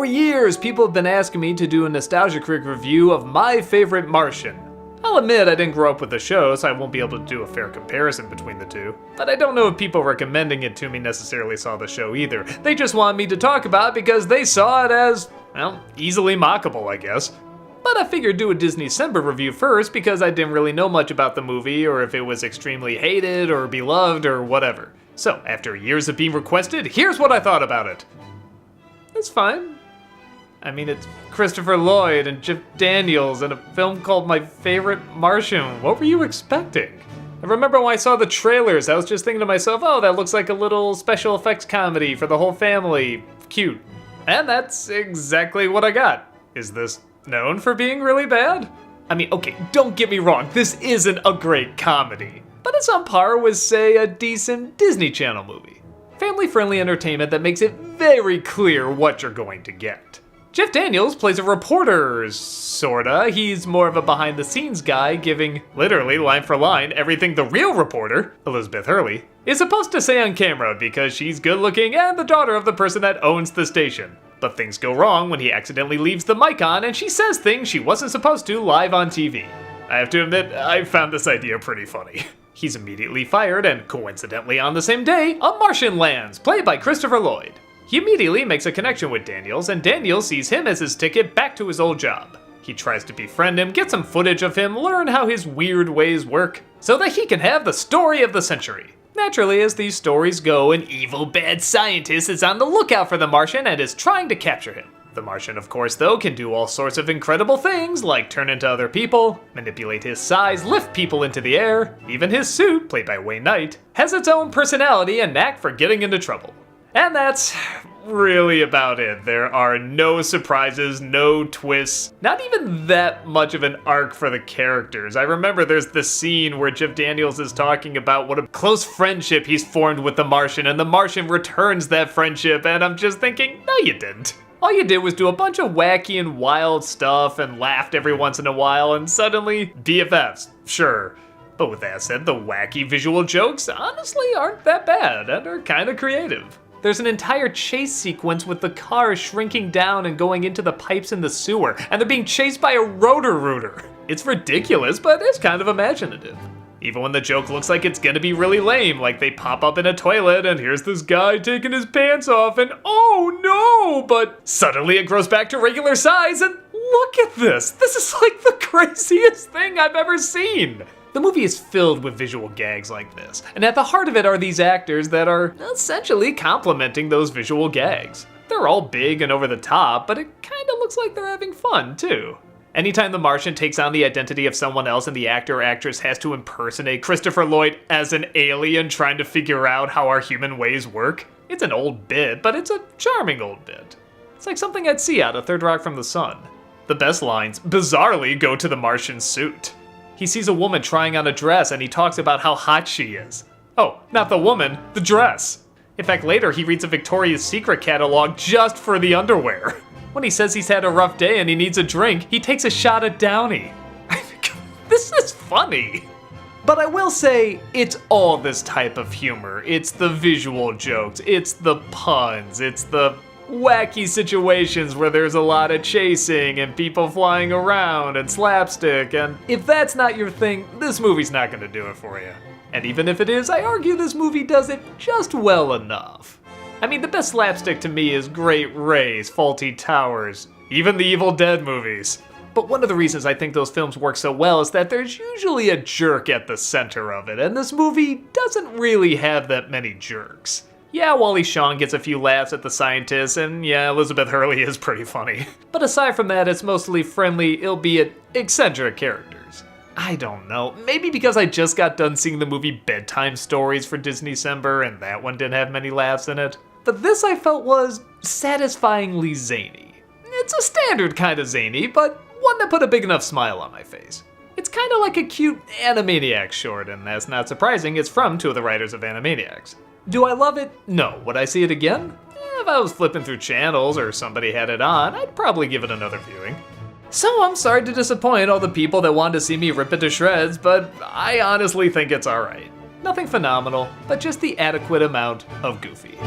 For years, people have been asking me to do a Nostalgia Critic review of My Favorite Martian. I'll admit I didn't grow up with the show, so I won't be able to do a fair comparison between the two. But I don't know if people recommending it to me necessarily saw the show either. They just want me to talk about it because they saw it as, well, easily mockable, I guess. But I figured do a DisneyCember review first because I didn't really know much about the movie or if it was extremely hated or beloved or whatever. So, after years of being requested, here's what I thought about it. It's fine. I mean, it's Christopher Lloyd and Jeff Daniels in a film called My Favorite Martian. What were you expecting? I remember when I saw the trailers, I was just thinking to myself, oh, that looks like a little special effects comedy for the whole family. Cute. And that's exactly what I got. Is this known for being really bad? I mean, okay, don't get me wrong, this isn't a great comedy. But it's on par with, say, a decent Disney Channel movie. Family-friendly entertainment that makes it very clear what you're going to get. Jeff Daniels plays a reporter, sorta. He's more of a behind-the-scenes guy, giving, literally line for line, everything the real reporter, Elizabeth Hurley, is supposed to say on camera because she's good-looking and the daughter of the person that owns the station. But things go wrong when he accidentally leaves the mic on and she says things she wasn't supposed to live on TV. I have to admit, I found this idea pretty funny. He's immediately fired, and coincidentally on the same day, a Martian lands, played by Christopher Lloyd. He immediately makes a connection with Daniels, and Daniels sees him as his ticket back to his old job. He tries to befriend him, get some footage of him, learn how his weird ways work, so that he can have the story of the century. Naturally, as these stories go, an evil bad scientist is on the lookout for the Martian and is trying to capture him. The Martian, of course, though, can do all sorts of incredible things, like turn into other people, manipulate his size, lift people into the air. Even his suit, played by Wayne Knight, has its own personality and knack for getting into trouble. And that's really about it. There are no surprises, no twists, not even that much of an arc for the characters. I remember there's this scene where Jeff Daniels is talking about what a close friendship he's formed with the Martian, and the Martian returns that friendship, and I'm just thinking, no you didn't. All you did was do a bunch of wacky and wild stuff and laughed every once in a while, and suddenly, BFFs, sure. But with that said, the wacky visual jokes honestly aren't that bad and are kinda creative. There's an entire chase sequence with the car shrinking down and going into the pipes in the sewer, and they're being chased by a rotor-rooter. It's ridiculous, but it's kind of imaginative. Even when the joke looks like it's gonna be really lame, like they pop up in a toilet and here's this guy taking his pants off and oh no! But suddenly it grows back to regular size and look at this! This is like the craziest thing I've ever seen! The movie is filled with visual gags like this, and at the heart of it are these actors that are essentially complimenting those visual gags. They're all big and over the top, but it kinda looks like they're having fun too. Anytime the Martian takes on the identity of someone else and the actor or actress has to impersonate Christopher Lloyd as an alien trying to figure out how our human ways work, it's an old bit, but it's a charming old bit. It's like something I'd see out of Third Rock from the Sun. The best lines, bizarrely, go to the Martian's suit. He sees a woman trying on a dress and he talks about how hot she is. Oh, not the woman, the dress. In fact, later he reads a Victoria's Secret catalog just for the underwear. When he says he's had a rough day and he needs a drink, he takes a shot at Downey. This is funny. But I will say, it's all this type of humor. It's the visual jokes, it's the puns, it's the wacky situations where there's a lot of chasing and people flying around and slapstick, and if that's not your thing, this movie's not gonna do it for you. And even if it is, I argue this movie does it just well enough. I mean, the best slapstick to me is Great Rays, Faulty Towers, even the Evil Dead movies. But one of the reasons I think those films work so well is that there's usually a jerk at the center of it, and this movie doesn't really have that many jerks. Yeah, Wally Shawn gets a few laughs at the scientists, and yeah, Elizabeth Hurley is pretty funny. But aside from that, it's mostly friendly, albeit eccentric characters. I don't know, maybe because I just got done seeing the movie Bedtime Stories for DisneyCember, and that one didn't have many laughs in it. But this I felt was satisfyingly zany. It's a standard kind of zany, but one that put a big enough smile on my face. It's kind of like a cute Animaniacs short, and that's not surprising, it's from two of the writers of Animaniacs. Do I love it? No. Would I see it again? If I was flipping through channels or somebody had it on, I'd probably give it another viewing. So I'm sorry to disappoint all the people that wanted to see me rip it to shreds, but I honestly think it's alright. Nothing phenomenal, but just the adequate amount of goofy.